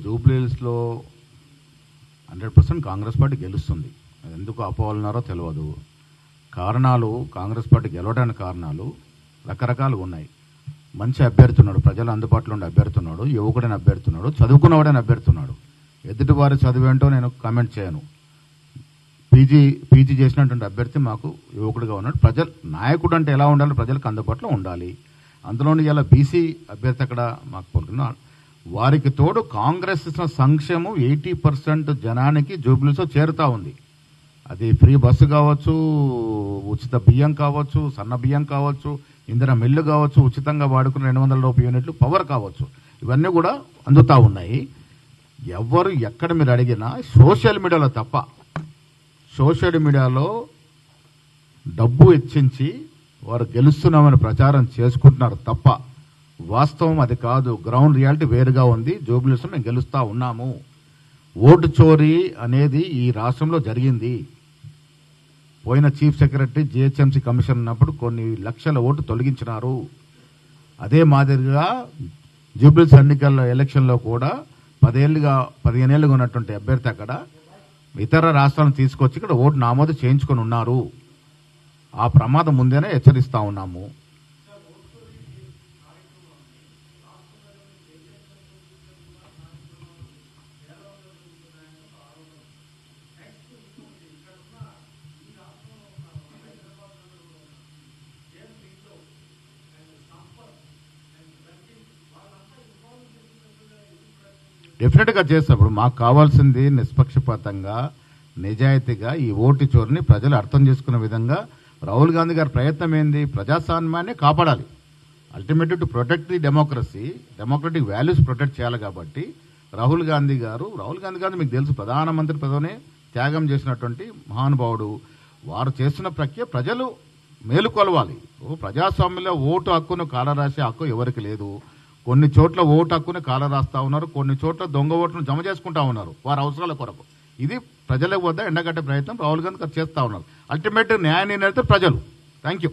జూబ్లీహిల్స్లో 100% కాంగ్రెస్ పార్టీ గెలుస్తుంది. ఎందుకు అపోవాలన్నారో తెలియదు. కారణాలు, కాంగ్రెస్ పార్టీ గెలవడానికి కారణాలు రకరకాలుగా ఉన్నాయి. మంచి అభ్యర్థి ఉన్నాడు, ప్రజలు అందుబాటులో ఉండే అభ్యర్థి ఉన్నాడు, యువకుడైన అభ్యర్థి ఉన్నాడు, చదువుకున్నవాడైన అభ్యర్థి ఉన్నాడు. ఎదుటివారి చదివేంటో నేను కామెంట్ చేయను. పీజీ చేసినటువంటి అభ్యర్థి మాకు యువకుడిగా ఉన్నాడు. ప్రజలు నాయకుడు అంటే ఎలా ఉండాలి, ప్రజలకు అందుబాటులో ఉండాలి. అందులోని ఇలా బీసీ అభ్యర్థి అక్కడ మాకు పలుకున్నా. వారికి తోడు కాంగ్రెస్ ఇచ్చిన సంక్షేమం 80% జనానికి జూబ్లీహిల్స్లో చేరుతా ఉంది. అది ఫ్రీ బస్సు కావచ్చు, ఉచిత బియ్యం కావచ్చు, సన్న బియ్యం కావచ్చు, ఇంధన మిల్లు కావచ్చు, ఉచితంగా వాడుకున్న 200 రూపాయల యూనిట్లు పవర్ కావచ్చు, ఇవన్నీ కూడా అందుతూ ఉన్నాయి. ఎవరు ఎక్కడ మీరు అడిగినా సోషల్ మీడియాలో తప్ప, సోషల్ మీడియాలో డబ్బు ఇచ్చించి వారు గెలుస్తున్నామని ప్రచారం చేసుకుంటున్నారు తప్ప వాస్తవం అది కాదు. గ్రౌండ్ రియాలిటీ వేరుగా ఉంది. జూబ్లీహిల్స్లో మేము గెలుస్తూ ఉన్నాము. ఓటు చోరీ అనేది ఈ రాష్ట్రంలో జరిగింది. పోయిన చీఫ్ సెక్రటరీ జిహెచ్ఎంసీ కమిషన్ ఉన్నప్పుడు కొన్ని లక్షల ఓటు తొలగించినారు. అదే మాదిరిగా జూబ్లీహిల్స్ ఎలక్షన్లో కూడా 15 ఏళ్ళుగా ఉన్నటువంటి అభ్యర్థి అక్కడ ఇతర రాష్ట్రాలను తీసుకొచ్చి ఇక్కడ ఓటు నమోదు చేయించుకొని ఉన్నారు. ఆ ప్రమాదం ముందేనే హెచ్చరిస్తా ఉన్నాము. డెఫినెట్గా చేసినప్పుడు మాకు కావాల్సింది నిష్పక్షపాతంగా, నిజాయితీగా ఈ ఓటు చోరుని ప్రజలు అర్థం చేసుకునే విధంగా రాహుల్ గాంధీ గారి ప్రయత్నం ఏంది, ప్రజాస్వామ్యాన్ని కాపాడాలి. Ultimately to protect the democracy, democratic values protect చేయాలి. కాబట్టి రాహుల్ గాంధీ గారు మీకు తెలుసు, ప్రధానమంత్రి పదవిని త్యాగం చేసినటువంటి మహానుభావుడు. వారు చేస్తున్న ప్రక్రియ ప్రజలు మేలుకొలవాలి. ప్రజాస్వామ్యంలో ఓటు హక్కును కాలరాసే హక్కు ఎవరికి లేదు. కొన్ని చోట్ల ఓటు హక్కుని కాలరాస్తా ఉన్నారు, కొన్ని చోట్ల దొంగ ఓట్లను జమ చేసుకుంటా ఉన్నారు వారి అవసరాల కొరకు. ఇది ప్రజల వద్ద ఎండగట్టే ప్రయత్నం రాహుల్ గాంధీ గారు చేస్తా ఉన్నారు. అల్టిమేట్ న్యాయ నిర్ణయితే ప్రజలు. Thank you.